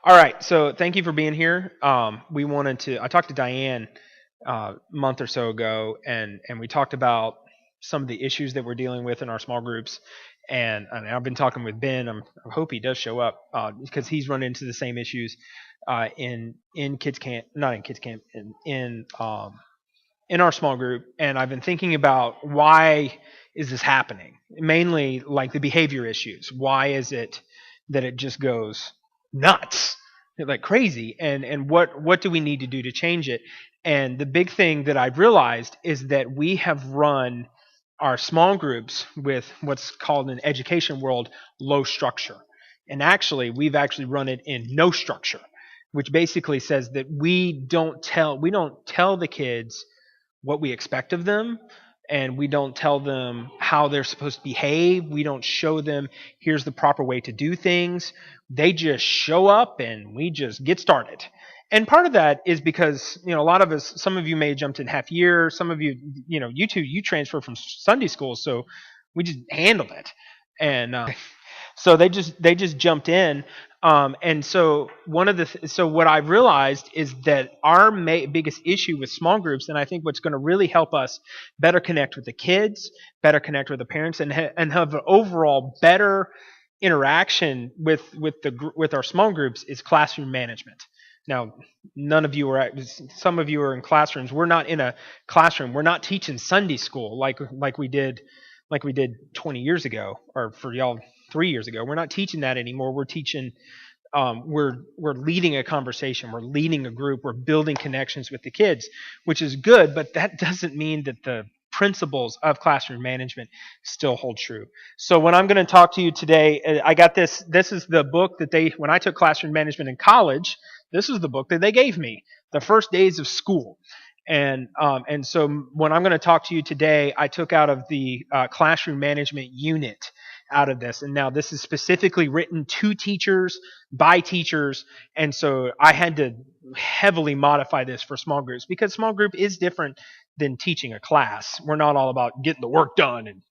All right, so thank you for being here. I talked to Diane a month or so ago, and we talked about some of the issues that we're dealing with in our small groups. And I've been talking with Ben. I hope he does show up because he's run into the same issues in kids camp, not in kids camp, in our small group. And I've been thinking about why is this happening? Mainly like the behavior issues. Why is it that it just goes nuts, like crazy? And what do we need to do to change it? And the big thing that I've realized is that we have run our small groups with what's called in education world low structure. And actually, we've actually run it in no structure, which basically says that we don't tell the kids what we expect of them, and we don't tell them how they're supposed to behave. We don't show them here's the proper way to do things. They just show up and we just get started. And part of that is because, a lot of us, some of you may have jumped in half year, some of you, you two, you transfer from Sunday school, so we just handled it. And so they just jumped in, and so so what I realized is that our biggest issue with small groups, and I think what's going to really help us better connect with the kids, better connect with the parents, and have an overall better interaction with our small groups is classroom management. Now, some of you are in classrooms. We're not in a classroom. We're not teaching Sunday school like we did 20 years ago, or for y'all 3 years ago. We're not teaching that anymore. We're teaching. We're leading a conversation. We're leading a group. We're building connections with the kids, which is good. But that doesn't mean that the principles of classroom management still hold true. So when I'm going to talk to you today, I got this. This is the book that when I took classroom management in college. This is the book that they gave me, The First Days of School. And so when I'm going to talk to you today, I took out of the classroom management unit out of this. And now this is specifically written to teachers, by teachers. And so I had to heavily modify this for small groups because small group is different than teaching a class. We're not all about getting the work done and,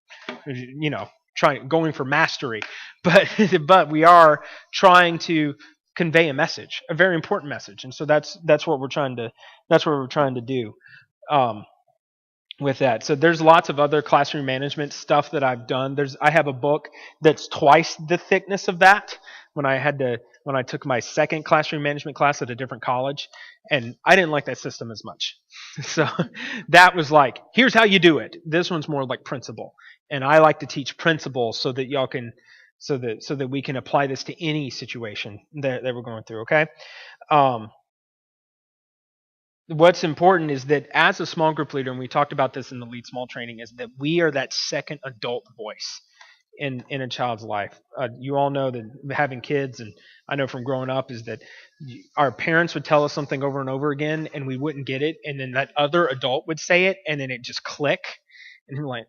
going for mastery. But we are trying to convey a message, a very important message. And so that's what we're trying to do. With that. So there's lots of other classroom management stuff that I've done. I have a book that's twice the thickness of that when I took my second classroom management class at a different college, and I didn't like that system as much. So that was like, here's how you do it. This one's more like principle. And I like to teach principles so that y'all can so that we can apply this to any situation that we're going through, okay? What's important is that as a small group leader, and we talked about this in the Lead Small training, is that we are that second adult voice in a child's life. You all know that having kids, and I know from growing up, is that our parents would tell us something over and over again, and we wouldn't get it, and then that other adult would say it, and then it just click, and we're like,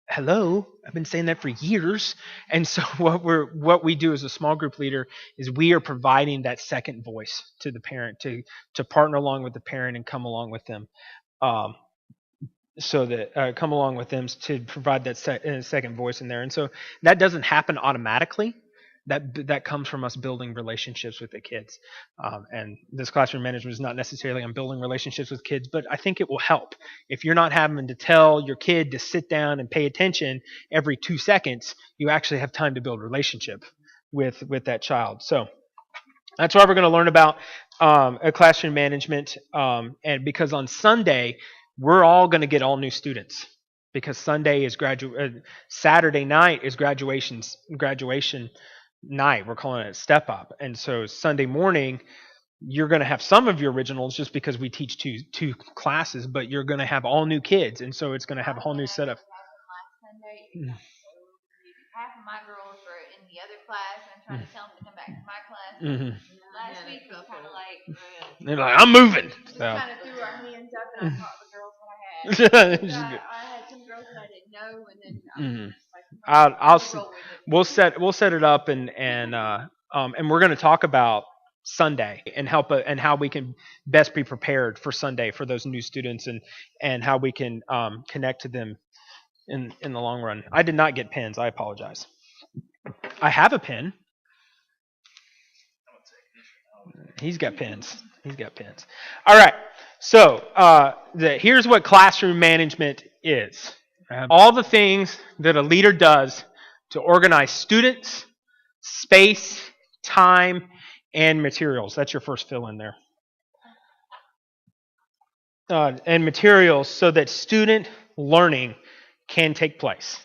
hello, I've been saying that for years. And so what we do as a small group leader is we are providing that second voice to the parent to partner along with the parent and come along with them, so that come along with them to provide that second voice in there. And so that doesn't happen automatically. That comes from us building relationships with the kids. And this classroom management is not necessarily on building relationships with kids, but I think it will help. If you're not having to tell your kid to sit down and pay attention every 2 seconds, you actually have time to build relationship with that child. So that's why we're going to learn about a classroom management. And because on Sunday, we're all going to get all new students. Because Saturday night is graduation night. We're calling it step up. And so Sunday morning, you're going to have some of your originals just because we teach two classes, but you're going to have all new kids. And so it's going to have a whole new setup. Half of my girls were in the other class, and I'm trying to tell them to come back to my class. Mm-hmm. Last week was kind of like, they're like, I'm moving. We kind of threw our hands up, and I taught the girls what I had. I had some girls that I didn't know, and then we'll set it up, and we're going to talk about Sunday and how we can best be prepared for Sunday for those new students, and how we can connect to them in the long run. I did not get pens. I apologize. I have a pen. He's got pins. He's got pins. All right. So here's what classroom management is. All the things that a leader does to organize students, space, time, and materials. That's your first fill in there. And materials so that student learning can take place.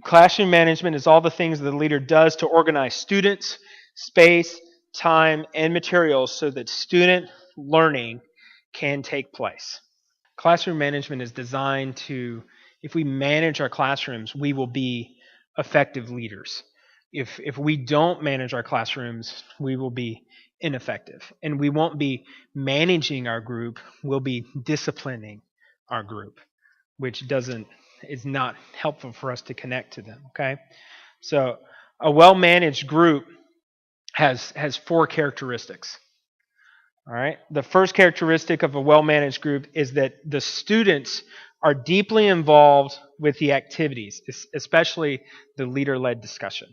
Classroom management is all the things that the leader does to organize students, space, time, and materials so that student learning can take place. Classroom management is designed to, if we manage our classrooms, we will be effective leaders. If we don't manage our classrooms, we will be ineffective. And we won't be managing our group, we'll be disciplining our group, which is not helpful for us to connect to them, okay? So a well-managed group has 4 characteristics. All right. The first characteristic of a well-managed group is that the students are deeply involved with the activities, especially the leader-led discussion.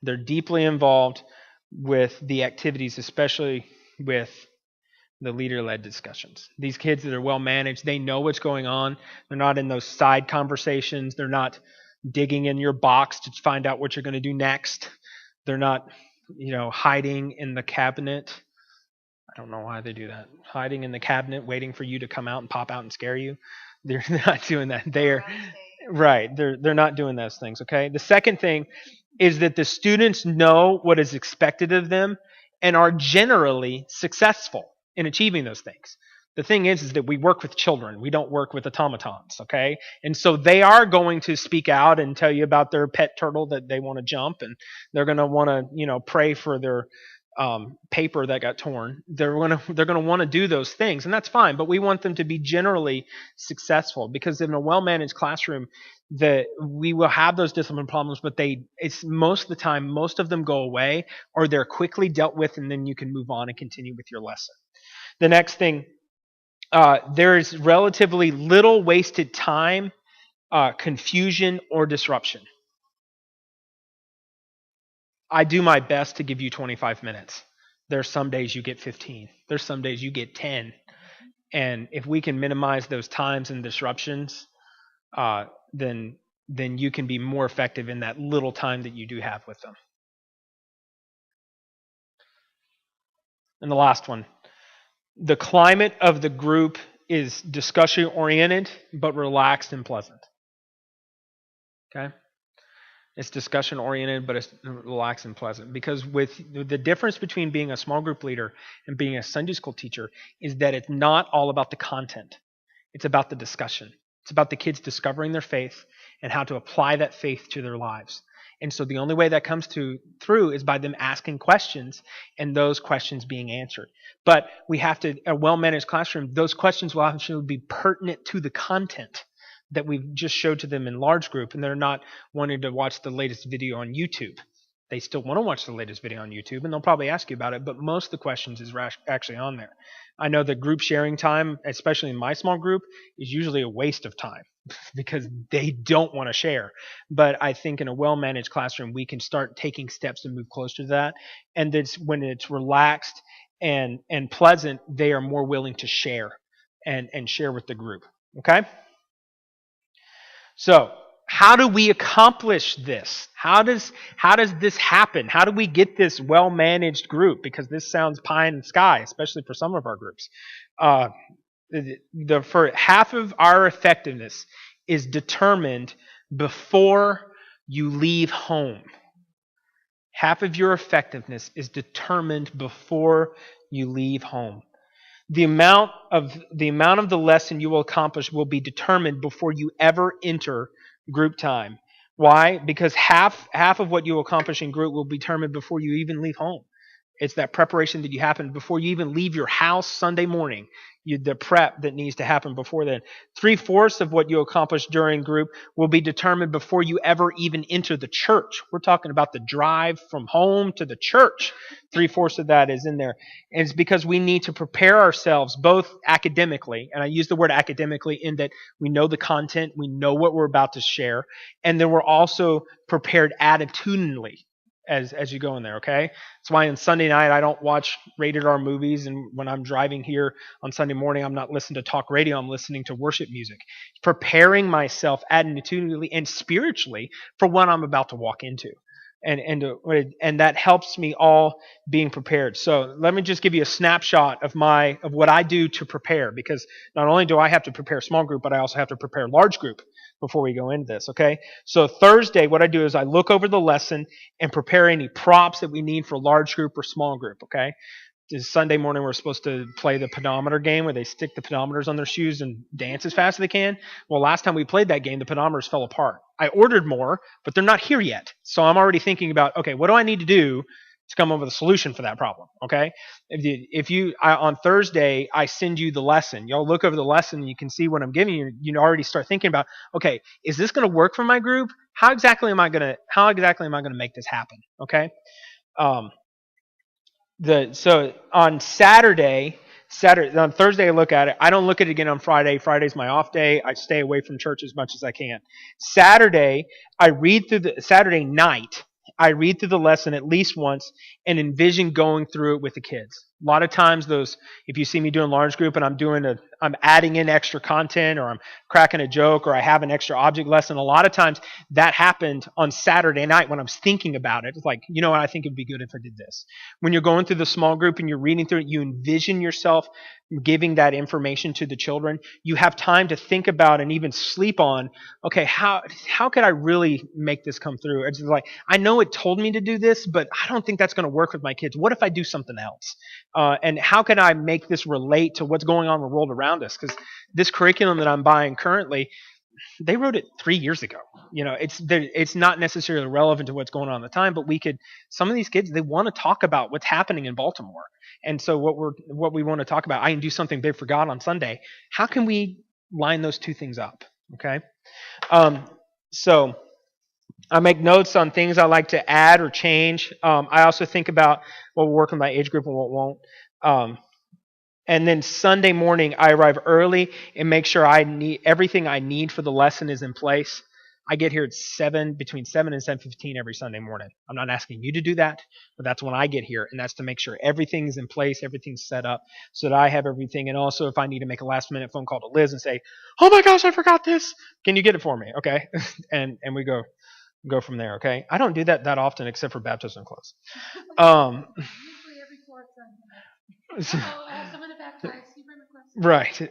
They're deeply involved with the activities, especially with the leader-led discussions. These kids that are well-managed, they know what's going on. They're not in those side conversations. They're not digging in your box to find out what you're going to do next. They're not, hiding in the cabinet. I don't know why they do that. Hiding in the cabinet, waiting for you to come out and pop out and scare you. They're not doing that. They're not doing those things, okay? The second thing is that the students know what is expected of them and are generally successful in achieving those things. The thing is that we work with children. We don't work with automatons, okay? And so they are going to speak out and tell you about their pet turtle that they want to jump, and they're going to want to, pray for their paper that got torn. They're going to want to do those things, and that's fine. But we want them to be generally successful, because in a well-managed classroom, that we will have those discipline problems, but it's most of the time, most of them go away, or they're quickly dealt with, and then you can move on and continue with your lesson. The next thing, there is relatively little wasted time, confusion, or disruption. I do my best to give you 25 minutes. There's some days you get 15. There's some days you get 10. And if we can minimize those times and disruptions, then you can be more effective in that little time that you do have with them. And the last one, the climate of the group is discussion-oriented, but relaxed and pleasant. Okay? It's discussion-oriented, but it's relaxed and pleasant. Because with the difference between being a small group leader and being a Sunday school teacher is that it's not all about the content. It's about the discussion. It's about the kids discovering their faith and how to apply that faith to their lives. And so the only way that comes through is by them asking questions and those questions being answered. But we have to, a well-managed classroom, those questions will actually be pertinent to the content that we've just showed to them in large group, and they're not wanting to watch the latest video on YouTube. They still want to watch the latest video on YouTube, and they'll probably ask you about it, but most of the questions is actually on there. I know that group sharing time, especially in my small group, is usually a waste of time because they don't want to share. But I think in a well-managed classroom, we can start taking steps to move closer to that. And when it's relaxed and pleasant, they are more willing to share and share with the group. Okay? So, how do we accomplish this? How does this happen? How do we get this well-managed group? Because this sounds pie in the sky, especially for some of our groups. For half of our effectiveness is determined before you leave home. Half of your effectiveness is determined before you leave home. The amount of the lesson you will accomplish will be determined before you ever enter group time. Why? Because half of what you will accomplish in group will be determined before you even leave home. It's that preparation that you happen before you even leave your house Sunday morning. The prep that needs to happen before then. 3/4 of what you accomplish during group will be determined before you ever even enter the church. We're talking about the drive from home to the church. 3/4 of that is in there. And it's because we need to prepare ourselves both academically, and I use the word academically in that we know the content, we know what we're about to share, and then we're also prepared attitudinally. as you go in there, okay? That's why on Sunday night I don't watch rated R movies, and when I'm driving here on Sunday morning, I'm not listening to talk radio, I'm listening to worship music. Preparing myself attitudinally and spiritually for what I'm about to walk into. And that helps me all being prepared. So let me just give you a snapshot of what I do to prepare, because not only do I have to prepare small group, but I also have to prepare large group before we go into this, okay? So Thursday, what I do is I look over the lesson and prepare any props that we need for large group or small group, okay? This Sunday morning, we're supposed to play the pedometer game where they stick the pedometers on their shoes and dance as fast as they can. Well, last time we played that game, the pedometers fell apart. I ordered more, but they're not here yet. So I'm already thinking about, okay, what do I need to do to come up with a solution for that problem, okay? On Thursday, I send you the lesson. Y'all look over the lesson and you can see what I'm giving you. You already start thinking about, okay, is this going to work for my group? How exactly am I going to make this happen, okay? So on on Thursday I look at it. I don't look at it again on Friday. Friday's my off day. I stay away from church as much as I can. Saturday night, I read through the lesson at least once and envision going through it with the kids. A lot of times if you see me doing large group and I'm adding in extra content, or I'm cracking a joke, or I have an extra object lesson, a lot of times that happened on Saturday night when I was thinking about it. It's like, you know what, I think it'd be good if I did this. When you're going through the small group and you're reading through it, you envision yourself giving that information to the children. You have time to think about and even sleep on, okay, how could I really make this come through? It's like, I know it told me to do this, but I don't think that's going to work with my kids. What if I do something else? And how can I make this relate to what's going on in the world around us? Because this curriculum that I'm buying currently, they wrote it 3 years ago. It's not necessarily relevant to what's going on at the time, but some of these kids, they want to talk about what's happening in Baltimore. And so what we want to talk about, I can do something they forgot on Sunday. How can we line those two things up? Okay. So I make notes on things I like to add or change. I also think about what will work in my age group and what won't. And then Sunday morning, I arrive early and make sure everything I need for the lesson is in place. I get here at between 7 and 7:15 every Sunday morning. I'm not asking you to do that, but that's when I get here, and that's to make sure everything's in place, everything's set up, so that I have everything. And also, if I need to make a last-minute phone call to Liz and say, "Oh my gosh, I forgot this! Can you get it for me?" Okay, and we go from there. Okay, I don't do that often except for baptism close. Usually every fourth Sunday. Someone to baptize. Right.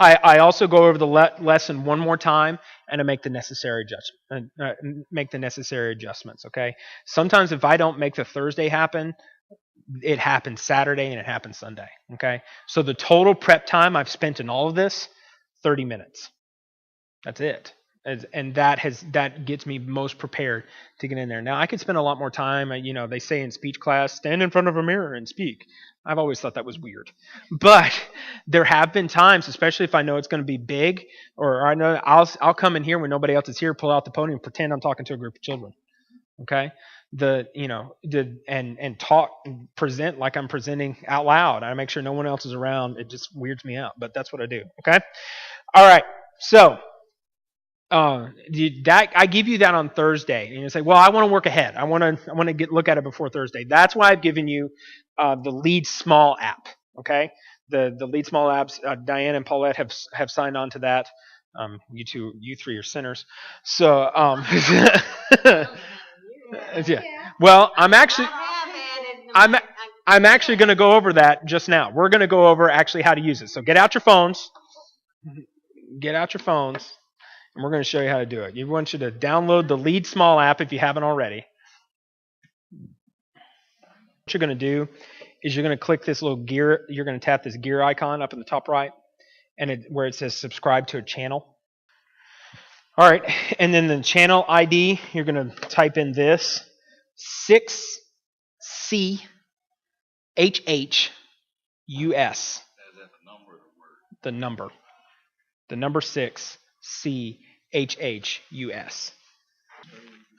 I also go over the lesson one more time and I make the necessary adjustments. Okay. Sometimes if I don't make the Thursday happen, it happens Saturday and it happens Sunday. Okay. So the total prep time I've spent in all of this, 30 minutes. That's it. And that gets me most prepared to get in there. Now I could spend a lot more time. They say in speech class, stand in front of a mirror and speak. I've always thought that was weird, but there have been times, especially if I know it's going to be big, or I know I'll come in here when nobody else is here, pull out the podium, and pretend I'm talking to a group of children. Okay, and talk, and present like I'm presenting out loud. I make sure no one else is around. It just weirds me out, but that's what I do. Okay, all right, so. I give you that on Thursday, and you say, "Well, I want to work ahead. I want to look at it before Thursday." That's why I've given you the Lead Small app. Okay, the Lead Small apps. Diane and Paulette have signed on to that. You three are sinners. So, yeah. Well, I'm actually going to go over that just now. We're going to go over actually how to use it. So get out your phones. And we're going to show you how to do it. We want you to download the Lead Small app if you haven't already. What you're going to do is you're going to click this little gear. You're going to tap this gear icon up in the top right, and where it says subscribe to a channel. All right, and then the channel ID, you're going to type in this 6CHHUS. The number 6CHHUS.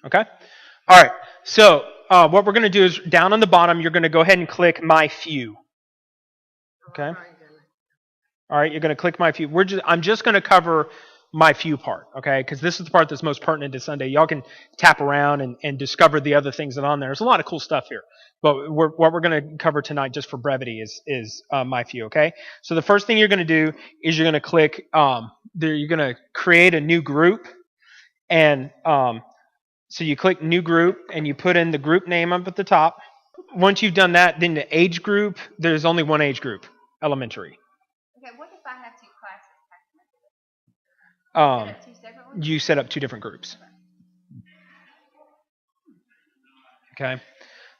Okay? All right. So what we're going to do is down on the bottom, you're going to go ahead and click My Few. Okay? All right. You're going to click My Few. I'm just going to cover my few part, okay? Because this is the part that's most pertinent to Sunday. Y'all can tap around and discover the other things that are on there. There's a lot of cool stuff here. But what we're going to cover tonight, just for brevity, is my few, okay? So the first thing you're going to do is you're going to click, you're going to create a new group. And so you click new group and you put in the group name up at the top. Once you've done that, then the age group, there's only one age group, elementary. Okay, what if I have two classes? Set up two separate ones? You set up two different groups. Okay.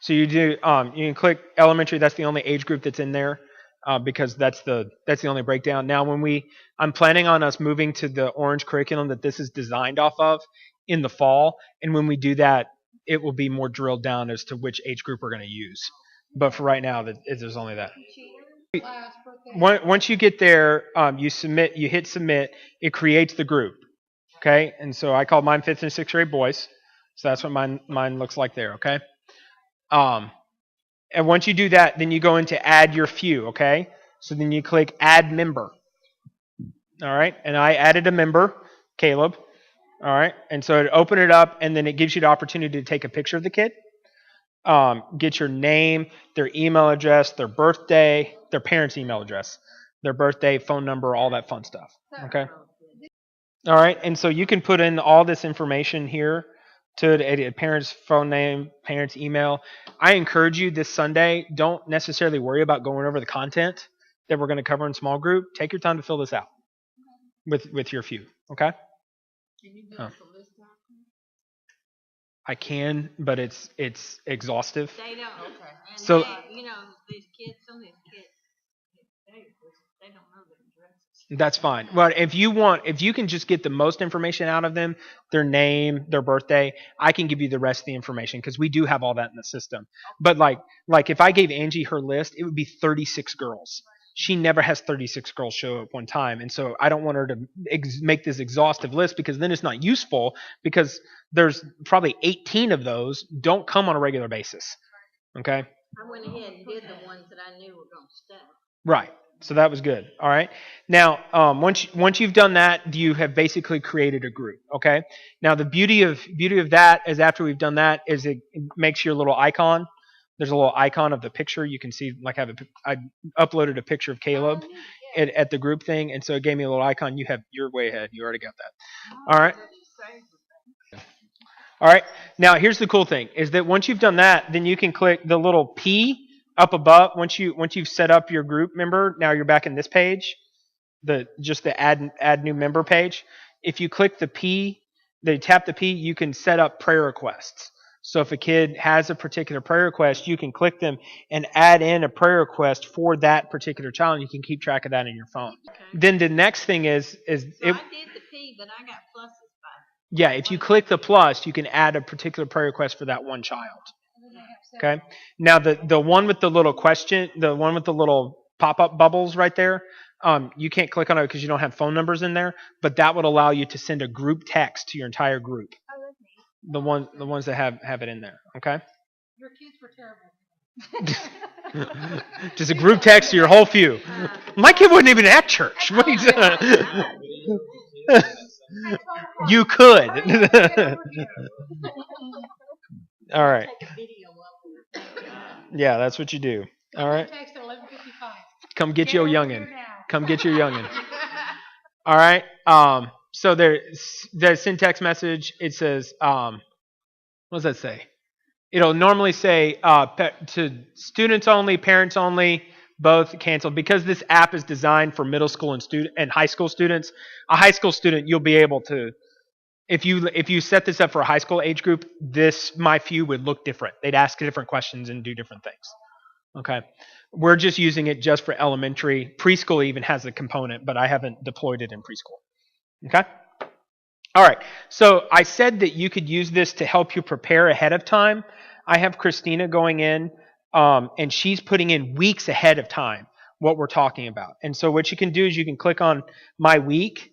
So you do. You can click elementary. That's the only age group that's in there, because that's the only breakdown. Now, I'm planning on us moving to the orange curriculum that this is designed off of in the fall, and when we do that, it will be more drilled down as to which age group we're going to use. But for right now, there's only that. Once you get there, you hit submit. It creates the group. Okay, and so I called mine 5th and 6th grade boys. So that's what mine looks like there. Okay. And once you do that, then you go into add your few, okay? So then you click add member. All right, and I added a member, Caleb. All right, and so it opened it up, and then it gives you the opportunity to take a picture of the kid, get your name, their email address, their birthday, their parents' email address, their birthday, phone number, all that fun stuff, okay? All right, and so you can put in all this information here to a parent's phone name, parent's email. I encourage you this Sunday, don't necessarily worry about going over the content that we're going to cover in small group. Take your time to fill this out with your few, okay? Can you give us a list out? I can, but it's exhaustive. They don't. Okay. And So these kids, some of these kids, they don't know their addresses. That's fine. Well, if you can just get the most information out of them, their name, their birthday, I can give you the rest of the information because we do have all that in the system. But like if I gave Angie her list, it would be 36 girls. She never has 36 girls show up one time, and so I don't want her to make this exhaustive list because then it's not useful because there's probably 18 of those don't come on a regular basis. Okay? I went ahead and did the ones that I knew were going to stay. Right. So that was good. All right. Now, once you've done that, you have basically created a group. Okay. Now, the beauty of that is after we've done that is it makes your little icon. There's a little icon of the picture. You can see I uploaded a picture of Caleb at the group thing, and so it gave me a little icon. You're way ahead. You already got that. All right. All right. Now, here's the cool thing: is that once you've done that, then you can click the little P up above. Once you've set up your group member, now you're back in this page, the add new member page. If you click the P, tap the P, you can set up prayer requests. So if a kid has a particular prayer request, you can click them and add in a prayer request for that particular child, and you can keep track of that in your phone. Okay. Then the next thing is I did the P, but I got pluses by. Yeah, if you click the plus, you can add a particular prayer request for that one child. Okay. Now the one with the little question, the one with the little pop-up bubbles right there, you can't click on it because you don't have phone numbers in there, but that would allow you to send a group text to your entire group. Oh, that's neat. The ones that have it in there. Okay. Your kids were terrible. Just a group text to your whole few. My kid wasn't even at church. What are you doing? You could. All right. Yeah, that's what you do. All right. Text at 11:55. Come get your youngin. Come get your youngin. All right. So the syntax message. It says, what does that say? It'll normally say to students only, parents only, both canceled. Because this app is designed for middle school and high school students. A high school student, you'll be able to. If you set this up for a high school age group, my few would look different. They'd ask different questions and do different things. Okay. We're just using it just for elementary. Preschool even has a component, but I haven't deployed it in preschool. Okay? All right. So I said that you could use this to help you prepare ahead of time. I have Christina going in, and she's putting in weeks ahead of time what we're talking about. And so what you can do is you can click on My Week,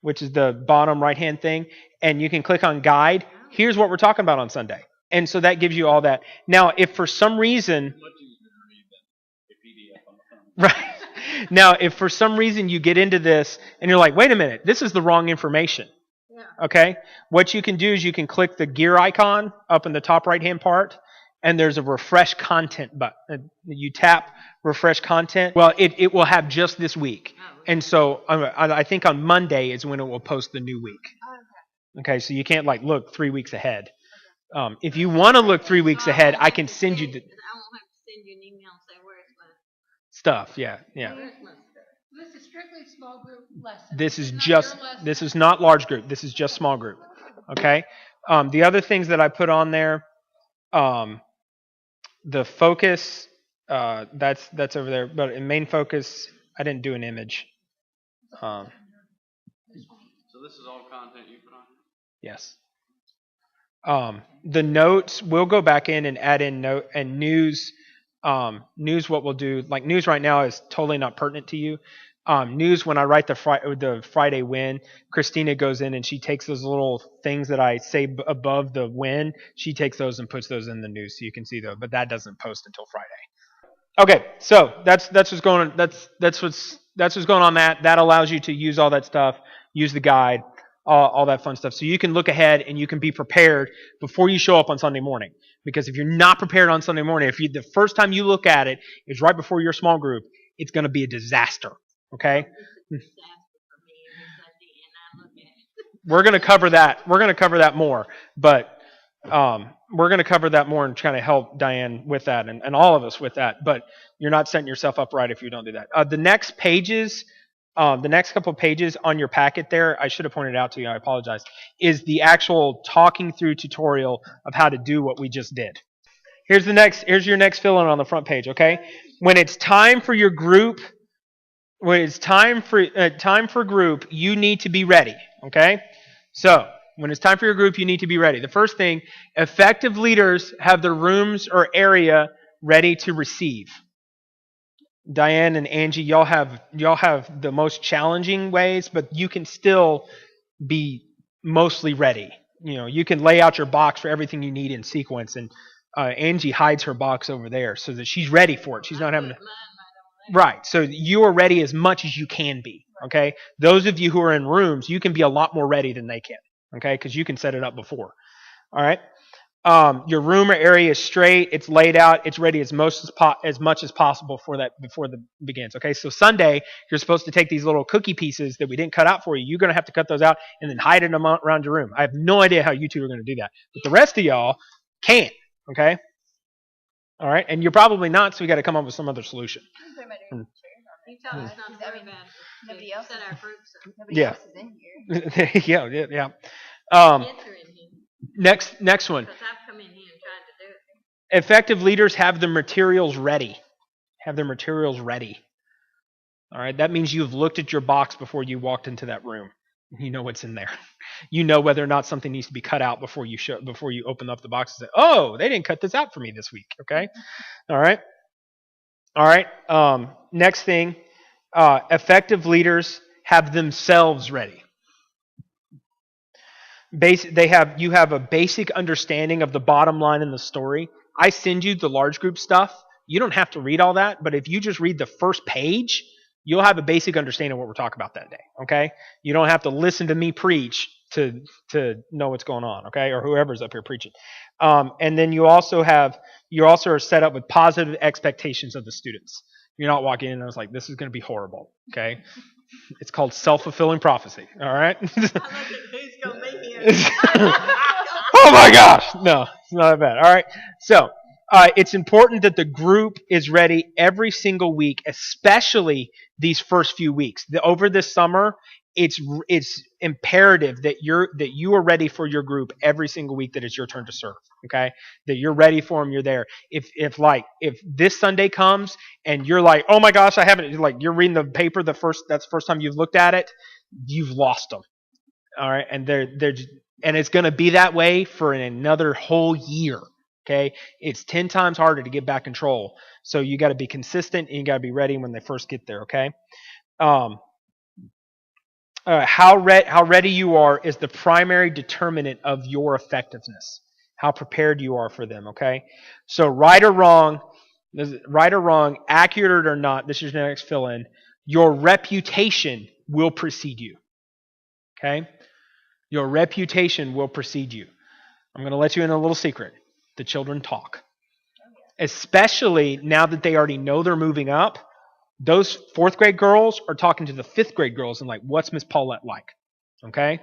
which is the bottom right-hand thing, and you can click on Guide. Here's what we're talking about on Sunday. And so that gives you all that. Now, if for some reason... Right. Now, if for some reason you get into this and you're like, wait a minute, this is the wrong information. Yeah. Okay? What you can do is you can click the gear icon up in the top right-hand part, and there's a refresh content button. You tap refresh content. Well, it will have just this week. Oh, And so I think on Monday is when it will post the new week. Okay, so you can't like look 3 weeks ahead. If you want to look 3 weeks ahead, I can send you the I won't have to send you an email and say, where's my stuff. Yeah, yeah. where's my stuff? This is strictly small group lesson. This is not just your lesson. this is not large group. This is just small group. Okay. The other things that I put on there, the focus, that's over there. But in main focus, I didn't do an image. So this is all content you put on here? Yes. The notes, we'll go back in and add in note and news. News, what we'll do, like news right now is totally not pertinent to you. News, when I write the Friday win, Christina goes in and she takes those little things that I say above the win. She takes those and puts those in the news so you can see those, but that doesn't post until Friday. Okay, so that's what's going on. That's what's going on. That allows you to use all that stuff, use the guide, all that fun stuff. So you can look ahead and you can be prepared before you show up on Sunday morning. Because if you're not prepared on Sunday morning, the first time you look at it is right before your small group, it's going to be a disaster. Okay? We're going to cover that. We're going to cover that more, but we're going to cover that more and try to help Diane with that and all of us with that. But you're not setting yourself up right if you don't do that. The next pages. The next couple of pages on your packet there, I should have pointed out to you, I apologize, is the actual talking through tutorial of how to do what we just did. Here's your next fill-in on the front page, okay? When it's time for your group, when it's time for group, you need to be ready, okay? So, when it's time for your group, you need to be ready. The first thing, effective leaders have their rooms or area ready to receive. Diane and Angie, y'all have the most challenging ways, but you can still be mostly ready. You know, you can lay out your box for everything you need in sequence, and Angie hides her box over there so that she's ready for it. She's not having to. Right. So you are ready as much as you can be. Okay. Those of you who are in rooms, you can be a lot more ready than they can. Okay, because you can set it up before. All right. Your room or area is straight. It's laid out. It's ready as much as possible before the begins. Okay, so Sunday you're supposed to take these little cookie pieces that we didn't cut out for you. You're going to have to cut those out and then hide them around your room. I have no idea how you two are going to do that, but the rest of y'all can't. Okay, all right, and you're probably not. So we got to come up with some other solution. You tell us not to worry about it. Nobody else Set is- our groups up. Nobody Yeah. else is in here. yeah. Kids are in here. Next one. Because I've come in here and tried to do it. Effective leaders have their materials ready. Have their materials ready. All right, that means you've looked at your box before you walked into that room. You know what's in there. You know whether or not something needs to be cut out before you open up the box and say, "Oh, they didn't cut this out for me this week." Okay, all right. Next thing, effective leaders have themselves ready. You have a basic understanding of the bottom line in the story. I send you the large group stuff. You don't have to read all that, but if you just read the first page, you'll have a basic understanding of what we're talking about that day. Okay? You don't have to listen to me preach to know what's going on. Okay? Or whoever's up here preaching. And then you also are set up with positive expectations of the students. You're not walking in and it's like, this is going to be horrible. Okay? It's called self-fulfilling prophecy. All right? I look at who's going to be here. Oh my gosh! No, it's not that bad. All right. So it's important that the group is ready every single week, especially these first few weeks. Over this summer, it's imperative that you are ready for your group every single week that it's your turn to serve. Okay, that you're ready for them. You're there. If this Sunday comes and you're like, oh my gosh, I haven't, like, you're reading the paper that's the first time you've looked at it, you've lost them. All right, and and it's going to be that way for another whole year. Okay, it's 10 times harder to get back control. So you got to be consistent and you got to be ready when they first get there. Okay. How ready you are is the primary determinant of your effectiveness. How prepared you are for them. Okay. So right or wrong, accurate or not, this is your next fill in. your reputation will precede you. Okay? Your reputation will precede you. I'm going to let you in a little secret. The children talk. Especially now that they already know they're moving up. Those 4th grade girls are talking to the 5th grade girls and like, what's Miss Paulette like? Okay?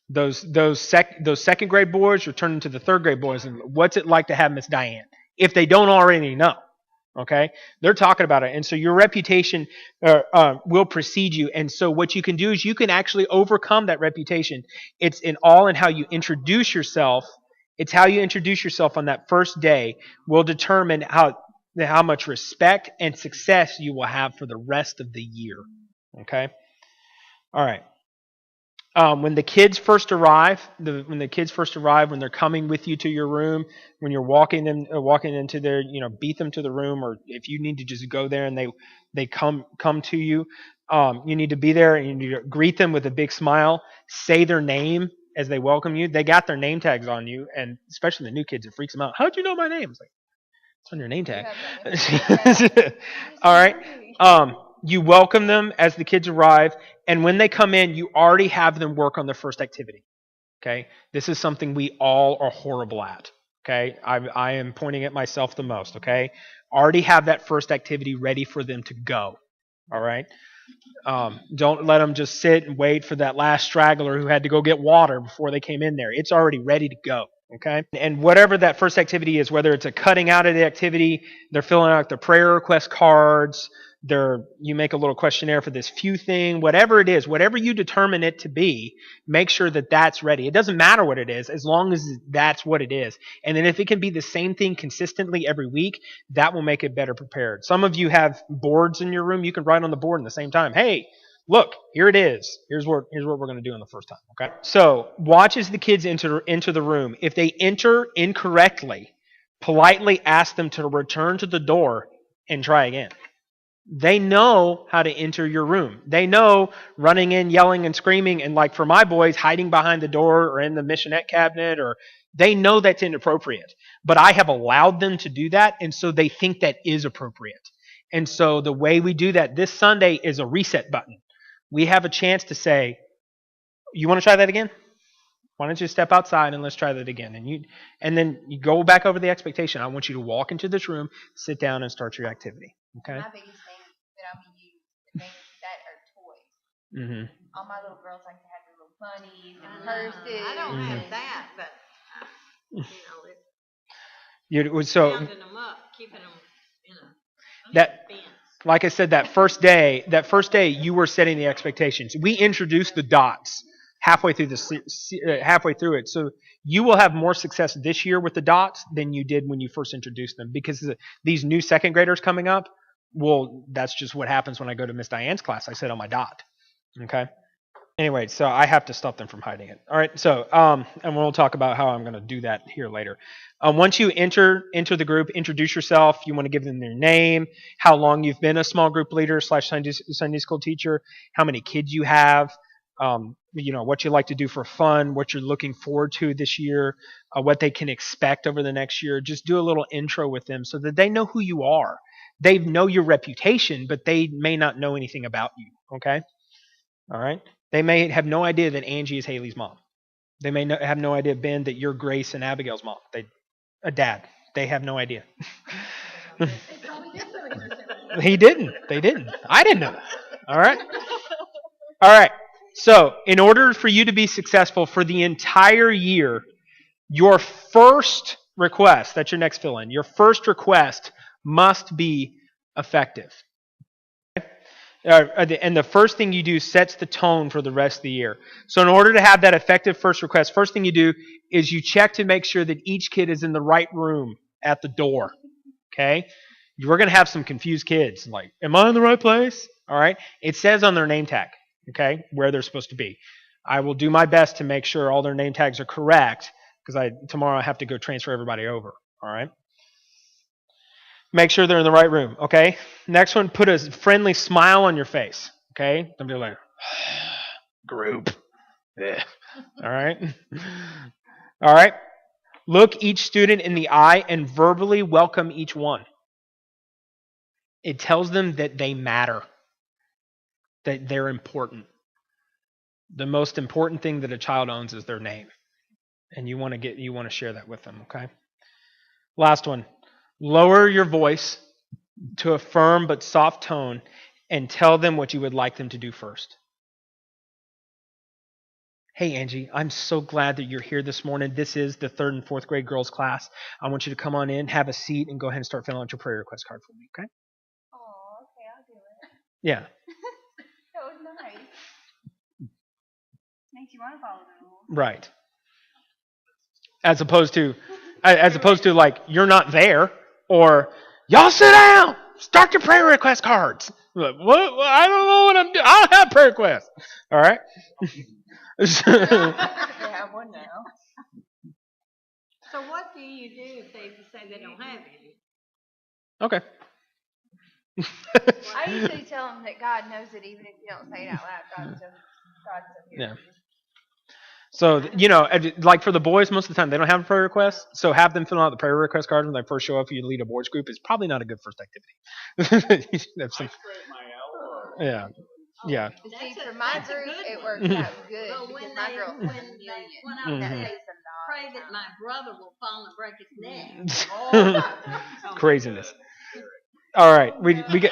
Those second grade boys are turning to the 3rd grade boys and what's it like to have Miss Diane? If they don't already know. Okay? They're talking about it. And so your reputation will precede you. And so what you can do is you can actually overcome that reputation. It's in how you introduce yourself. It's how you introduce yourself on that first day will determine how much respect and success you will have for the rest of the year. Okay? All right. When the kids first arrive, when they're coming with you to your room, when you're walking into their, beat them to the room, or if you need to just go there and they come to you, you need to be there and you need to greet them with a big smile, say their name as they welcome you. They got their name tags on you, and especially the new kids, it freaks them out. How'd you know my name? It's like, it's on your name tag. All right. You welcome them as the kids arrive, and when they come in, you already have them work on their first activity. Okay? This is something we all are horrible at. Okay? I am pointing at myself the most. Okay? Already have that first activity ready for them to go. All right? Don't let them just sit and wait for that last straggler who had to go get water before they came in there. It's already ready to go. Okay? And whatever that first activity is, whether it's a cutting out of the activity, they're filling out their prayer request cards, you make a little questionnaire for this few thing, whatever it is, whatever you determine it to be, make sure that that's ready. It doesn't matter what it is, as long as that's what it is. And then if it can be the same thing consistently every week, that will make it better prepared. Some of you have boards in your room. You can write on the board at the same time. Hey, look, here it is. Here's what we're going to do in the first time. Okay. So watch as the kids enter the room. If they enter incorrectly, politely ask them to return to the door and try again. They know how to enter your room. They know running in, yelling, and screaming, and like for my boys, hiding behind the door or in the missionette cabinet, or they know that's inappropriate. But I have allowed them to do that, and so they think that is appropriate. And so the way we do that this Sunday is a reset button. We have a chance to say, you want to try that again? Why don't you step outside and let's try that again? And then you go back over the expectation. I want you to walk into this room, sit down, and start your activity. Okay? My biggest thing that I'm going to use to make that are toys. Mm-hmm. All my little girls like to have their little bunnies and purses. I don't have that, but it's rounding them up, keeping them in a fence. Like I said, that first day, you were setting the expectations. We introduced the dots halfway through it, so you will have more success this year with the dots than you did when you first introduced them, because these new second graders coming up, well, that's just what happens when I go to Miss Diane's class. I sit on my dot. Okay. Anyway, so I have to stop them from hiding it. All right. So, and we'll talk about how I'm going to do that here later. Once you enter the group, introduce yourself. You want to give them their name, how long you've been a small group leader / Sunday school teacher, how many kids you have, what you like to do for fun, what you're looking forward to this year, what they can expect over the next year. Just do a little intro with them so that they know who you are. They know your reputation, but they may not know anything about you. Okay. All right. They may have no idea that Angie is Haley's mom. They may have no idea, Ben, that you're Grace and Abigail's mom. A dad. They have no idea. He didn't. They didn't. I didn't know that. All right. All right. So, in order for you to be successful for the entire year, your first request, that's your next fill-in, your first request must be effective. And the first thing you do sets the tone for the rest of the year. So in order to have that effective first request, first thing you do is you check to make sure that each kid is in the right room at the door. Okay? We're going to have some confused kids. Like, am I in the right place? All right? It says on their name tag, okay, where they're supposed to be. I will do my best to make sure all their name tags are correct, because tomorrow I have to go transfer everybody over. All right? Make sure they're in the right room, okay? Next one, put a friendly smile on your face, okay? Don't be like, group. Yeah. All right? All right? Look each student in the eye and verbally welcome each one. It tells them that they matter. that they're important. The most important thing that a child owns is their name. And you want to share that with them, okay? Last one. Lower your voice to a firm but soft tone and tell them what you would like them to do first. Hey, Angie, I'm so glad that you're here this morning. This is the 3rd and 4th grade girls class. I want you to come on in, have a seat, and go ahead and start filling out your prayer request card for me, okay? Oh, okay, I'll do it. Yeah. That was nice. Makes you want to follow the rules. Right. As opposed to like, you're not there, or y'all sit down, start your prayer request cards. Like, what? I don't know what I'm doing. I don't have prayer requests. All right. They have one now. So what do you do if they say they don't have any? Okay. I usually tell them that God knows it, even if you don't say it out loud. God's so here. Yeah. So, like for the boys, most of the time they don't have a prayer request. So have them fill out the prayer request card when they first show up. If you lead a boys group, it's probably not a good first activity. Yeah. Yeah. See, for my group, it works out good because my girl's when I was Mhm. pray that my brother will fall and break his neck. Craziness. All right, we get.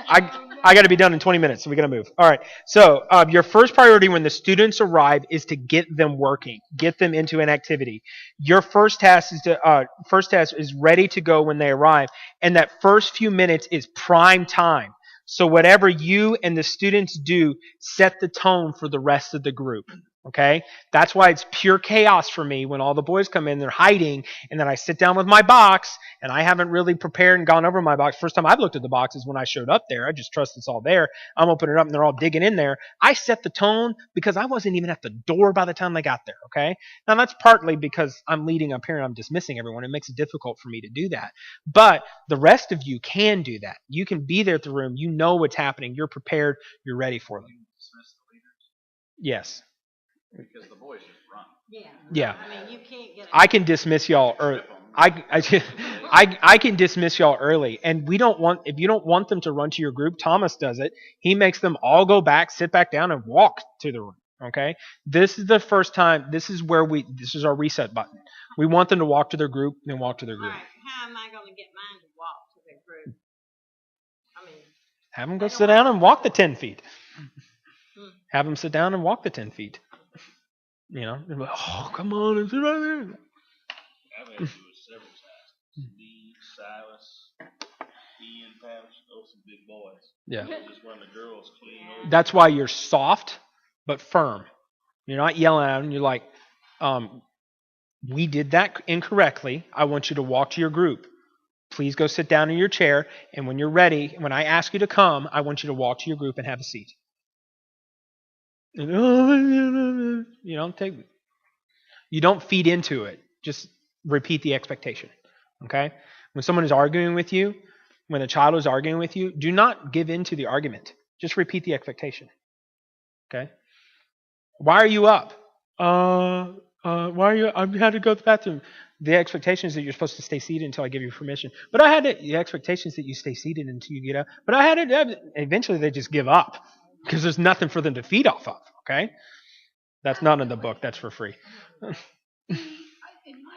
I got to be done in 20 minutes, so we got to move. All right. So your first priority when the students arrive is to get them working, get them into an activity. Your first task is ready to go when they arrive, and that first few minutes is prime time. So whatever you and the students do, set the tone for the rest of the group. Okay? That's why it's pure chaos for me when all the boys come in, they're hiding, and then I sit down with my box, and I haven't really prepared and gone over my box. First time I've looked at the box is when I showed up there. I just trust it's all there. I'm opening it up, and they're all digging in there. I set the tone because I wasn't even at the door by the time they got there. Okay? Now, that's partly because I'm leading up here and I'm dismissing everyone. It makes it difficult for me to do that. But the rest of you can do that. You can be there at the room. You know what's happening. You're prepared. You're ready for them. Yes. Because the boys just run. Yeah. I mean, you can't get. I can dismiss y'all early. I can dismiss y'all early, and if you don't want them to run to your group, Thomas does it. He makes them all go back, sit back down, and walk to the room. Okay, this is the first time. This is our reset button. We want them to walk to their group, and walk to their All group. right, how am I going to get mine to walk to their group? I mean, Have them go sit down and walk the 10 feet. Have them sit down and walk the 10 feet. They're like, oh, come on, it's right there. I've had to do it several times. Me, Silas, Ian, Paris, those some big boys. Yeah. Just run the girls clean. That's why you're soft but firm. You're not yelling at them. You're like, we did that incorrectly. I want you to walk to your group. Please go sit down in your chair. And when you're ready, when I ask you to come, I want you to walk to your group and have a seat. You don't feed into it. Just repeat the expectation. Okay? When someone is arguing with you, when a child is arguing with you, do not give in to the argument. Just repeat the expectation. Okay? Why are you up? Why are you? I had to go to the bathroom. The expectation is that you're supposed to stay seated until I give you permission. But the expectation is that you stay seated until you get up. But eventually they just give up because there's nothing for them to feed off of. Okay? That's not in the book. That's for free.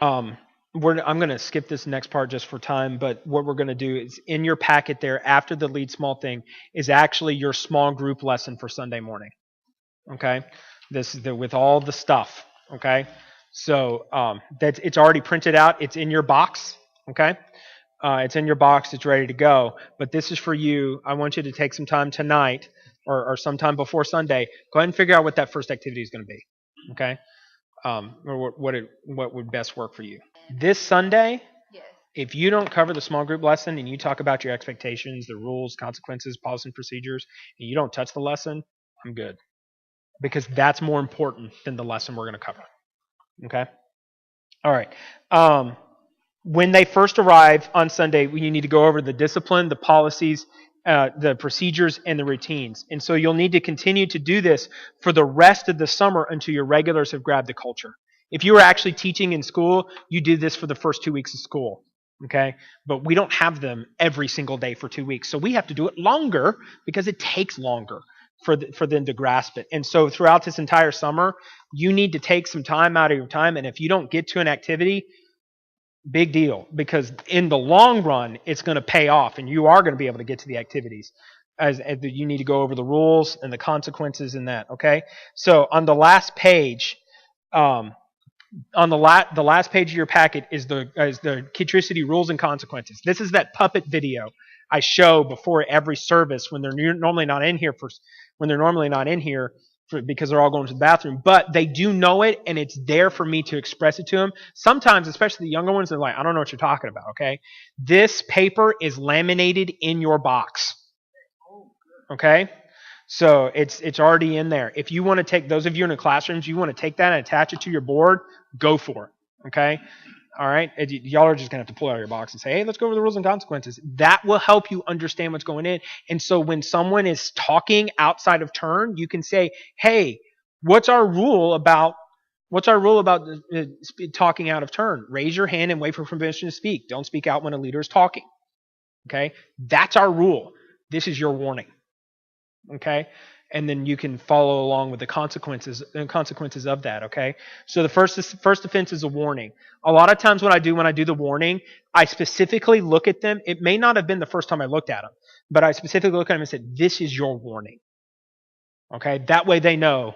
I'm going to skip this next part just for time, but what we're going to do is in your packet there, after the lead small thing, is actually your small group lesson for Sunday morning. Okay? This is with all the stuff. Okay? So it's already printed out. It's in your box. Okay? It's in your box. It's ready to go. But this is for you. I want you to take some time tonight or sometime before Sunday. Go ahead and figure out what that first activity is going to be. Okay? Or what would best work for you. This Sunday, Yes. if you don't cover the small group lesson and you talk about your expectations, the rules, consequences, policies, and procedures, and you don't touch the lesson, I'm good. Because that's more important than the lesson we're going to cover. Okay? All right. When they first arrive on Sunday, you need to go over the discipline, the policies, the procedures, and the routines. And so you'll need to continue to do this for the rest of the summer until your regulars have grabbed the culture. If you were actually teaching in school, you do this for the first 2 weeks of school. Okay? But we don't have them every single day for 2 weeks. So we have to do it longer because it takes longer. for them to grasp it. And so throughout this entire summer, you need to take some time out of your time. And if you don't get to an activity, big deal, because in the long run, it's going to pay off, and you are going to be able to get to the activities. As you need to go over the rules and the consequences in that. Okay, so on the last page, on the last page of your packet is the Kidtricity rules and consequences. This is that puppet video I show before every service when they're normally not in here because they're all going to the bathroom, but they do know it, and it's there for me to express it to them. Sometimes, especially the younger ones, they're like, I don't know what you're talking about, okay? This paper is laminated in your box, okay? So it's already in there. If you want to take, those of you in the classrooms, you want to take that and attach it to your board, go for it, okay? All right? Y'all are just going to have to pull out your box and say, hey, let's go over the rules and consequences. That will help you understand what's going in. And so when someone is talking outside of turn, you can say, hey, what's our rule about talking out of turn? Raise your hand and wait for permission to speak. Don't speak out when a leader is talking. Okay? That's our rule. This is your warning. Okay? And then you can follow along with the consequences of that, okay? So the first offense is a warning. A lot of times when I do the warning, I specifically look at them. It may not have been the first time I looked at them, but I specifically look at them and said, this is your warning. Okay? That way they know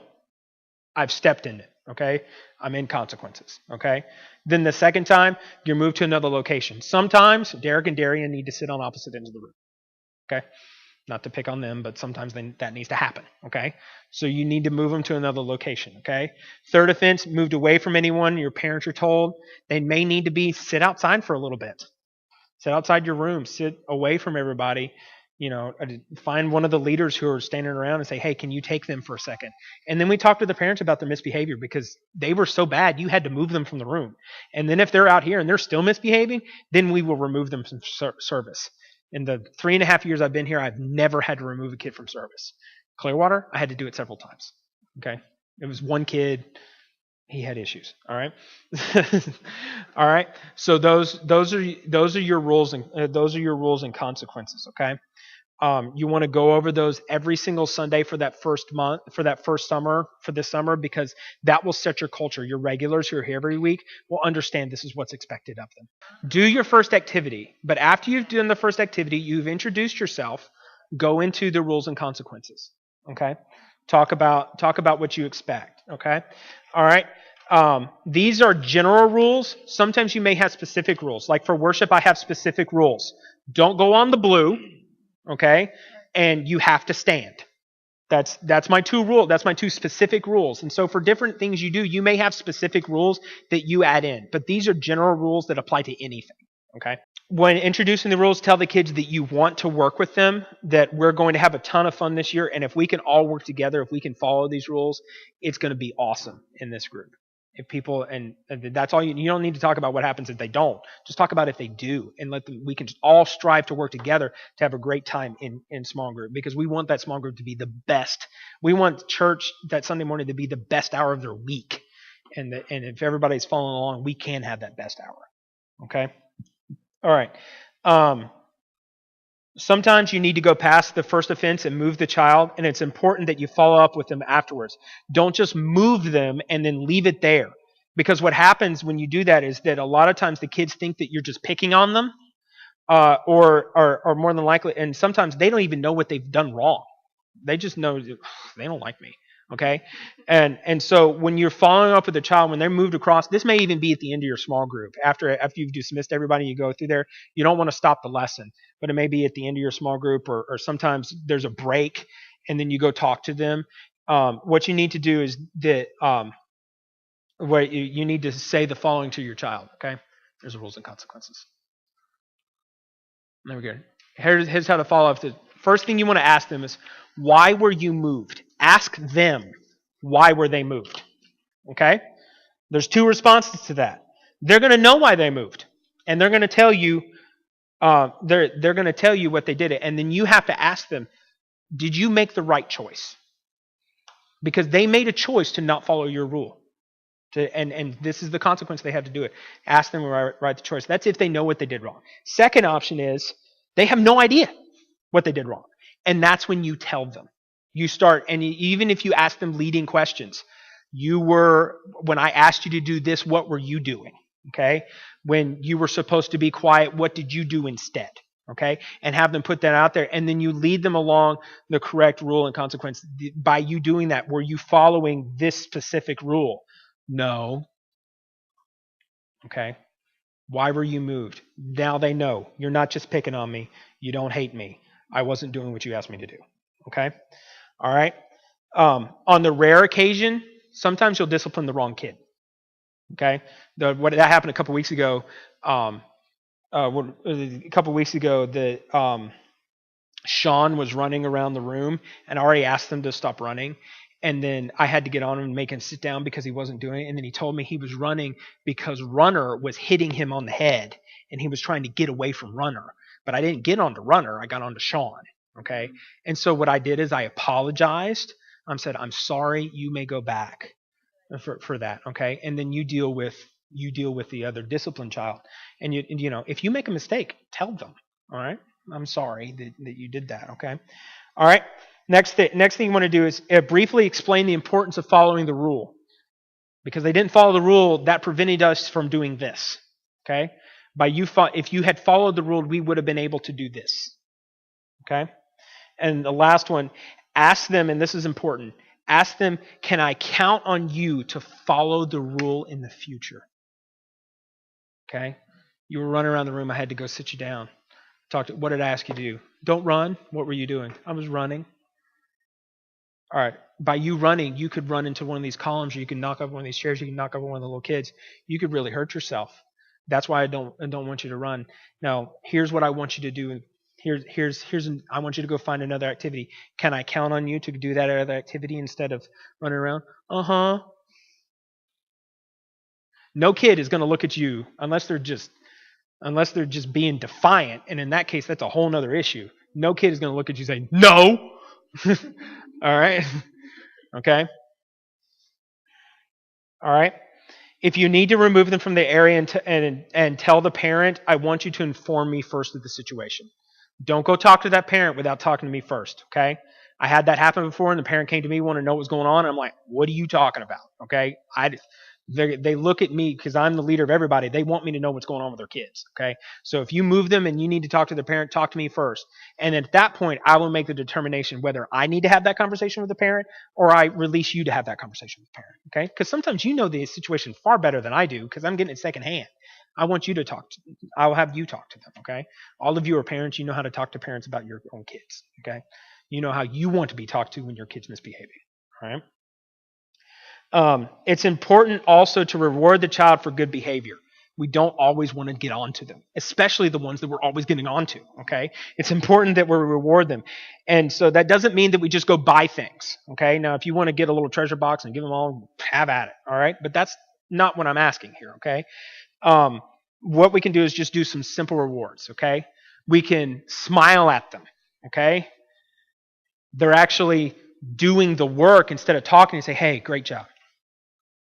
I've stepped in it, okay? I'm in consequences, okay? Then the second time, you're moved to another location. Sometimes Derek and Darian need to sit on opposite ends of the room, okay? Not to pick on them, but sometimes that needs to happen, okay? So you need to move them to another location, okay? Third offense, moved away from anyone your parents are told. They may need to sit outside for a little bit. Sit outside your room. Sit away from everybody. Find one of the leaders who are standing around and say, hey, can you take them for a second? And then we talk to the parents about their misbehavior because they were so bad you had to move them from the room. And then if they're out here and they're still misbehaving, then we will remove them from service. In the 3.5 years I've been here, I've never had to remove a kid from service. Clearwater, I had to do it several times. Okay, it was one kid; he had issues. All right, all right. So those are your rules and consequences. Okay, you want to go over those every single Sunday for that first summer, for this summer, because that will set your culture. Your regulars who are here every week will understand this is what's expected of them. Do your first activity, but after you've done the first activity, you've introduced yourself, go into the rules and consequences. Okay? Talk about what you expect. Okay? All right? These are general rules. Sometimes you may have specific rules. Like for worship, I have specific rules. Don't go on the blue. Okay? And you have to stand. That's my two specific rules. And so for different things you do, you may have specific rules that you add in. But these are general rules that apply to anything. Okay? When introducing the rules, tell the kids that you want to work with them, that we're going to have a ton of fun this year, and if we can all work together, if we can follow these rules, it's going to be awesome in this group. If people, and that's all you don't need to talk about what happens if they don't. Just talk about if they do, and we can all strive to work together to have a great time in small group, because we want that small group to be the best. We want church that Sunday morning to be the best hour of their week. And if everybody's following along, we can have that best hour. Okay? All right. Sometimes you need to go past the first offense and move the child, and it's important that you follow up with them afterwards. Don't just move them and then leave it there. Because what happens when you do that is that a lot of times the kids think that you're just picking on them, or more than likely, and sometimes they don't even know what they've done wrong. They just know they don't like me. Okay? And so when you're following up with a child, when they're moved across, this may even be at the end of your small group. After you've dismissed everybody, you go through there, you don't want to stop the lesson, but it may be at the end of your small group, or sometimes there's a break, and then you go talk to them. What you need to do is that you need to say the following to your child, okay? There's the rules and consequences. There we go. Here's how to follow up. The first thing you want to ask them is, why were you moved? Ask them, why were they moved? Okay? There's two responses to that. They're going to know why they moved, and they're going to tell you. They're going to tell you what they did, and then you have to ask them, did you make the right choice? Because they made a choice to not follow your rule, and this is the consequence they have to do it. Ask them to write the choice. That's if they know what they did wrong. Second option is they have no idea what they did wrong, and that's when you tell them. You start, and even if you ask them leading questions, when I asked you to do this, what were you doing? Okay? When you were supposed to be quiet, what did you do instead? Okay? And have them put that out there, and then you lead them along the correct rule and consequence. By you doing that, were you following this specific rule? No. Okay? Why were you moved? Now they know. You're not just picking on me. You don't hate me. I wasn't doing what you asked me to do. Okay? All right? On the rare occasion, sometimes you'll discipline the wrong kid. Okay? That happened a couple weeks ago. Sean was running around the room, and I already asked him to stop running. And then I had to get on him and make him sit down because he wasn't doing it. And then he told me he was running because Runner was hitting him on the head, and he was trying to get away from Runner. But I didn't get onto Runner. I got onto Sean. Okay? And so what I did is I apologized. I said, I'm sorry. You may go back for that. Okay? And then you deal with the other disciplined child. And you know, if you make a mistake, tell them. All right? I'm sorry that you did that. Okay? All right? Next thing you want to do is briefly explain the importance of following the rule. Because they didn't follow the rule, that prevented us from doing this. Okay? If you had followed the rule, we would have been able to do this. Okay? And the last one, ask them, and this is important, ask them, can I count on you to follow the rule in the future? Okay? You were running around the room, I had to go sit you down. What did I ask you to do? Don't run. What were you doing? I was running. All right. By you running, you could run into one of these columns, or you can knock over one of these chairs, you can knock over one of the little kids. You could really hurt yourself. That's why I don't want you to run. Now, here's what I want you to do. I want you to go find another activity. Can I count on you to do that other activity instead of running around? Uh-huh. No kid is going to look at you unless they're just being defiant, and in that case, that's a whole other issue. No kid is going to look at you and say, no! All right? Okay? All right? If you need to remove them from the area and tell the parent, I want you to inform me first of the situation. Don't go talk to that parent without talking to me first, okay? I had that happen before, and the parent came to me, wanted to know what was going on, and I'm like, what are you talking about, okay? They look at me because I'm the leader of everybody. They want me to know what's going on with their kids. Okay, so if you move them and you need to talk to the parent, talk to me first. And at that point, I will make the determination whether I need to have that conversation with the parent or I release you to have that conversation with the parent. Okay, because sometimes you know the situation far better than I do because I'm getting it secondhand. I want you to talk. I'll have you talk to them. Okay, all of you are parents. You know how to talk to parents about your own kids. Okay, you know how you want to be talked to when your kid's misbehaving. All right. It's important also to reward the child for good behavior. We don't always want to get on to them, especially the ones that we're always getting on to, okay? It's important that we reward them. And so that doesn't mean that we just go buy things, okay? Now, if you want to get a little treasure box and give them all, have at it, all right? But that's not what I'm asking here, okay? What we can do is just do some simple rewards, okay? We can smile at them, okay? They're actually doing the work instead of talking and say, hey, great job.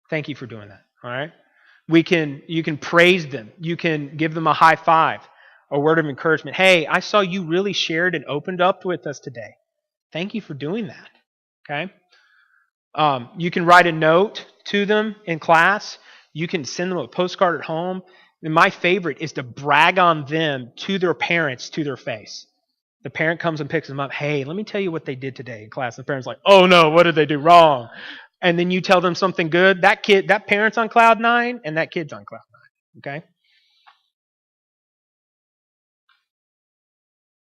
Thank you for doing that. All right. You can praise them. You can give them a high five, a word of encouragement. Hey, I saw you really shared and opened up with us today. Thank you for doing that. Okay. You can write a note to them in class. You can send them a postcard at home. And my favorite is to brag on them to their parents, to their face. The parent comes and picks them up. Hey, let me tell you what they did today in class. And the parent's like, oh no, what did they do wrong? And then you tell them something good. That parent's on cloud 9, and that kid's on cloud 9. Okay?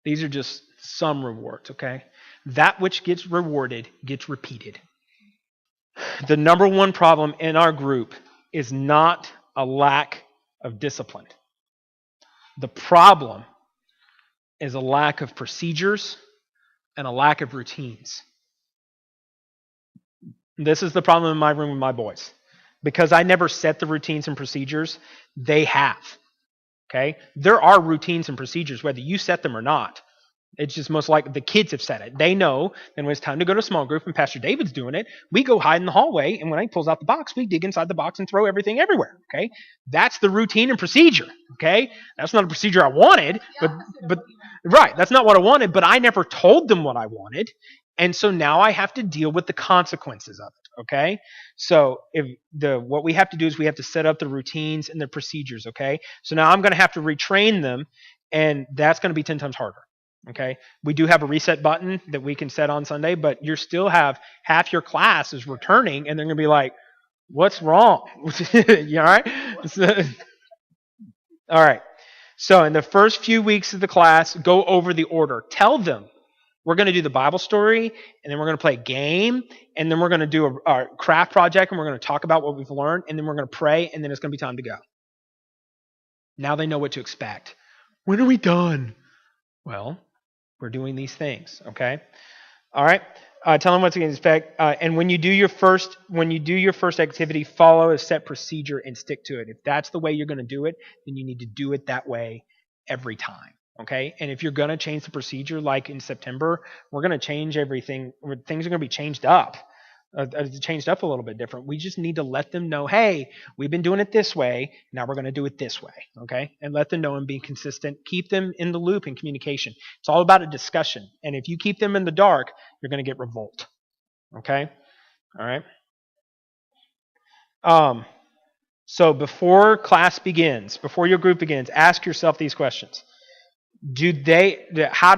These are just some rewards, okay? That which gets rewarded gets repeated. The number one problem in our group is not a lack of discipline. The problem is a lack of procedures and a lack of routines. This is the problem in my room with my boys. Because I never set the routines and procedures, they have. Okay? There are routines and procedures, whether you set them or not. It's just most likely the kids have set it. They know that when it's time to go to small group and Pastor David's doing it, we go hide in the hallway, and when he pulls out the box, we dig inside the box and throw everything everywhere. Okay? That's the routine and procedure. Okay? That's not a procedure I wanted, but right, that's not what I wanted, but I never told them what I wanted. And so now I have to deal with the consequences of it, okay? So what we have to do is we have to set up the routines and the procedures, okay? So now I'm going to have to retrain them, and that's going to be 10 times harder, okay? We do have a reset button that we can set on Sunday, but you still have half your class is returning, and they're going to be like, what's wrong? You all right? All right. So in the first few weeks of the class, go over the order. Tell them we're going to do the Bible story, and then we're going to play a game, and then we're going to do a craft project, and we're going to talk about what we've learned, and then we're going to pray, and then it's going to be time to go. Now they know what to expect. When are we done? Well, we're doing these things, okay? All right. Tell them what to expect. And when you do your first activity, follow a set procedure and stick to it. If that's the way you're going to do it, then you need to do it that way every time. Okay. And if you're going to change the procedure, like in September, we're going to change everything. Things are going to be changed up a little bit different. We just need to let them know, hey, we've been doing it this way. Now we're going to do it this way. Okay. And let them know and be consistent. Keep them in the loop in communication. It's all about a discussion. And if you keep them in the dark, you're going to get revolt. Okay. All right. So before class begins, before your group begins, ask yourself these questions. How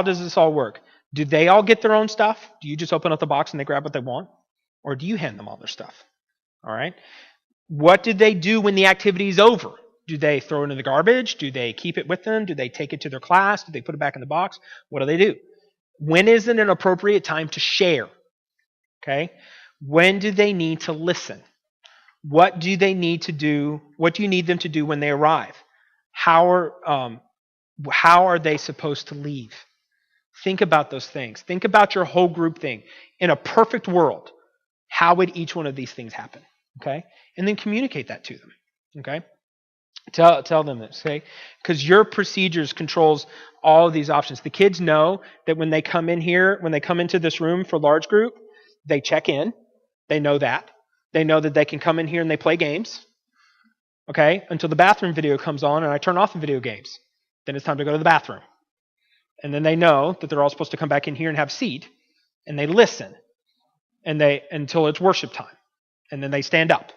does this all work? Do they all get their own stuff? Do you just open up the box and they grab what they want? Or do you hand them all their stuff? All right. What do they do when the activity is over? Do they throw it in the garbage? Do they keep it with them? Do they take it to their class? Do they put it back in the box? What do they do? When is it an appropriate time to share? Okay. When do they need to listen? What do they need to do? What do you need them to do when they arrive? How are they supposed to leave? Think about those things. Think about your whole group thing. In a perfect world, how would each one of these things happen? Okay? And then communicate that to them. Okay? Tell them this, okay? Because your procedures controls all of these options. The kids know that when they come in here, when they come into this room for large group, they check in. They know that. They know that they can come in here and they play games. Okay? Until the bathroom video comes on and I turn off the video games. Then it's time to go to the bathroom. And then they know that they're all supposed to come back in here and have a seat. And they listen. Until it's worship time. And then they stand up.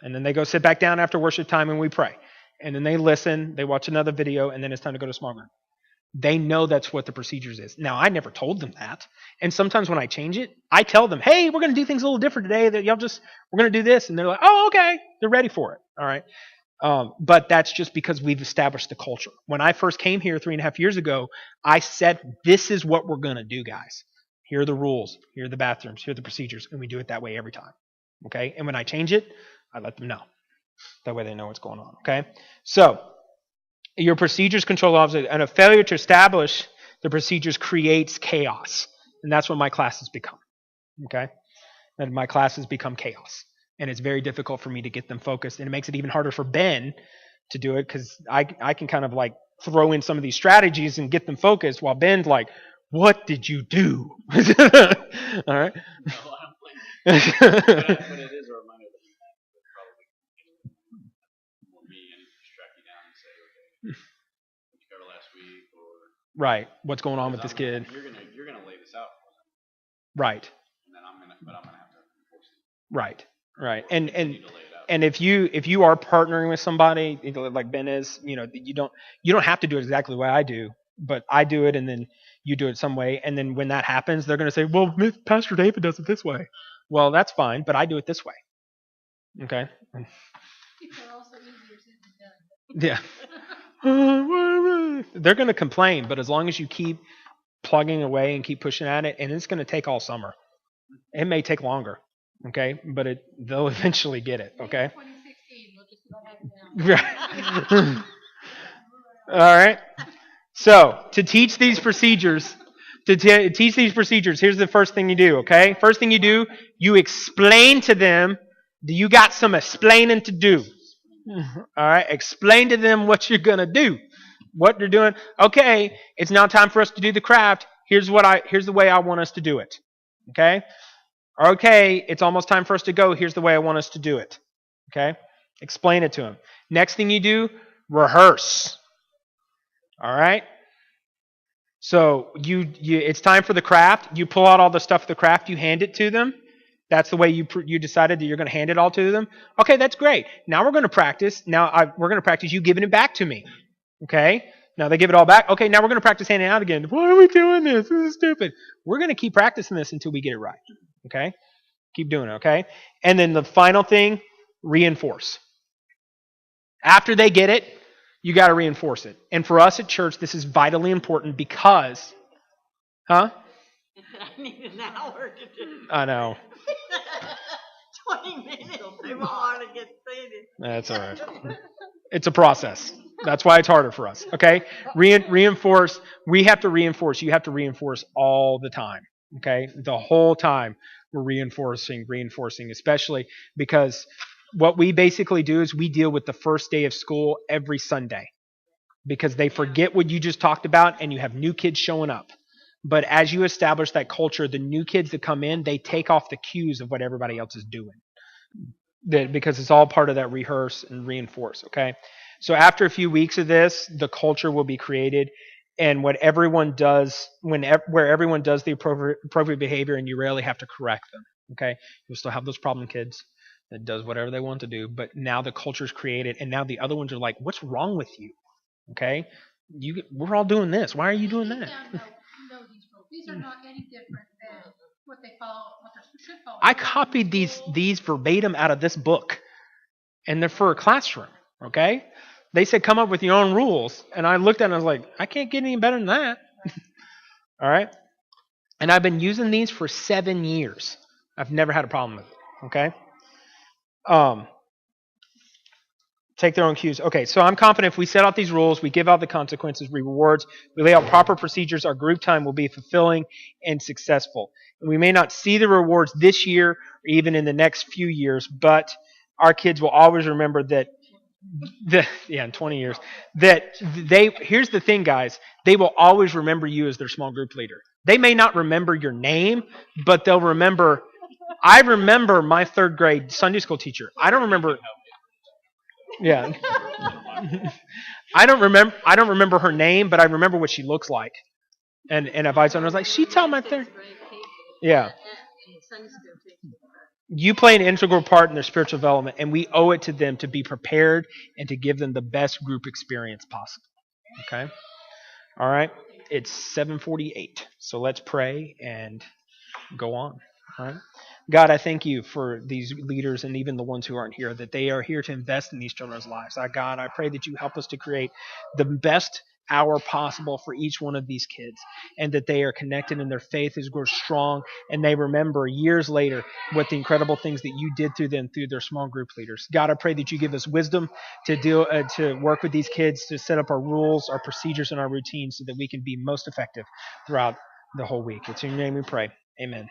And then they go sit back down after worship time and we pray. And then they listen, they watch another video, and then it's time to go to small group. They know that's what the procedures is. Now, I never told them that. And sometimes when I change it, I tell them, hey, we're going to do things a little different today. That we're going to do this. And they're like, oh, okay. They're ready for it. All right. But that's just because we've established the culture. When I first came here 3.5 years ago, I said, this is what we're going to do, guys. Here are the rules. Here are the bathrooms. Here are the procedures. And we do it that way every time. Okay? And when I change it, I let them know. That way they know what's going on. Okay? So, your procedures control all of it. And a failure to establish the procedures creates chaos. And that's what my classes become. Okay? And my classes become chaos. And it's very difficult for me to get them focused. And it makes it even harder for Ben to do it because I can kind of like throw in some of these strategies and get them focused while Ben's like, what did you do? All right? No, I don't blame you. But it is a reminder that you have to probably for me and just track you down and say, okay, what you covered last week or right. What's going on with this kid? You're gonna lay this out for them. Right. And then I'm gonna have to enforce it. Right. Right. And if you are partnering with somebody like Ben is, you don't have to do it exactly the way I do, but I do it and then you do it some way. And then when that happens, they're going to say, well, Pastor David does it this way. Well, that's fine, but I do it this way. Okay. They're also easier said Yeah. than done. They're going to complain, but as long as you keep plugging away and keep pushing at it, and it's going to take all summer. It may take longer. Okay, but they'll eventually get it. Okay. 2016, we'll just go ahead and Right. All right. So to teach these procedures, here's the first thing you do. Okay. First thing you do, you explain to them. You got some explaining to do. All right. Explain to them what you're gonna do, what you're doing. Okay. It's now time for us to do the craft. Here's the way I want us to do it. Okay. Okay, it's almost time for us to go. Here's the way I want us to do it. Okay? Explain it to him. Next thing you do, rehearse. All right? So it's time for the craft. You pull out all the stuff for the craft. You hand it to them. That's the way you decided that you're going to hand it all to them. Okay, that's great. Now we're going to practice. We're going to practice you giving it back to me. Okay. Now they give it all back. Okay, now we're going to practice handing it out again. Why are we doing this? This is stupid. We're going to keep practicing this until we get it right. Okay. Keep doing it. Okay. And then the final thing, reinforce. After they get it, you got to reinforce it. And for us at church, this is vitally important because, I need an hour to do. I know. 20 minutes. They want to get seated. That's all right. It's a process. That's why it's harder for us. Okay? Reinforce. We have to reinforce. You have to reinforce all the time. Okay? The whole time we're reinforcing, especially because what we basically do is we deal with the first day of school every Sunday because they forget what you just talked about and you have new kids showing up. But as you establish that culture, the new kids that come in, they take off the cues of what everybody else is doing. Because it's all part of that rehearse and reinforce, okay? So after a few weeks of this, the culture will be created, and what everyone does, where everyone does the appropriate behavior, and you rarely have to correct them, okay? You'll still have those problem kids that does whatever they want to do, but now the culture's created, and now the other ones are like, what's wrong with you, okay? We're all doing this. Why are you doing that? Know these rules. These are not any different than what they follow, what they're supposed to follow. I copied these verbatim out of this book, and they're for a classroom, okay? They said come up with your own rules, and I looked at it and I was like, I can't get any better than that. All right? And I've been using these for 7 years. I've never had a problem with it, okay? Take their own cues. Okay, so I'm confident if we set out these rules, we give out the consequences, rewards, we lay out proper procedures, our group time will be fulfilling and successful. And we may not see the rewards this year or even in the next few years, but our kids will always remember that, in 20 years, here's the thing, guys, they will always remember you as their small group leader. They may not remember your name, but they'll remember. I remember my 3rd grade Sunday school teacher. I don't remember. Yeah. I don't remember her name, but I remember what she looks like. And if I was like, she taught my 3rd. Yeah. You play an integral part in their spiritual development, and we owe it to them to be prepared and to give them the best group experience possible. Okay? All right? It's 7:48, so let's pray and go on. All right? God, I thank you for these leaders and even the ones who aren't here, that they are here to invest in these children's lives. God, I pray that you help us to create the best hour possible for each one of these kids, and that they are connected and their faith is grown strong, and they remember years later what the incredible things that you did through them through their small group leaders. God, I pray that you give us wisdom to work with these kids, to set up our rules, our procedures, and our routines so that we can be most effective throughout the whole week. It's in your name we pray. Amen.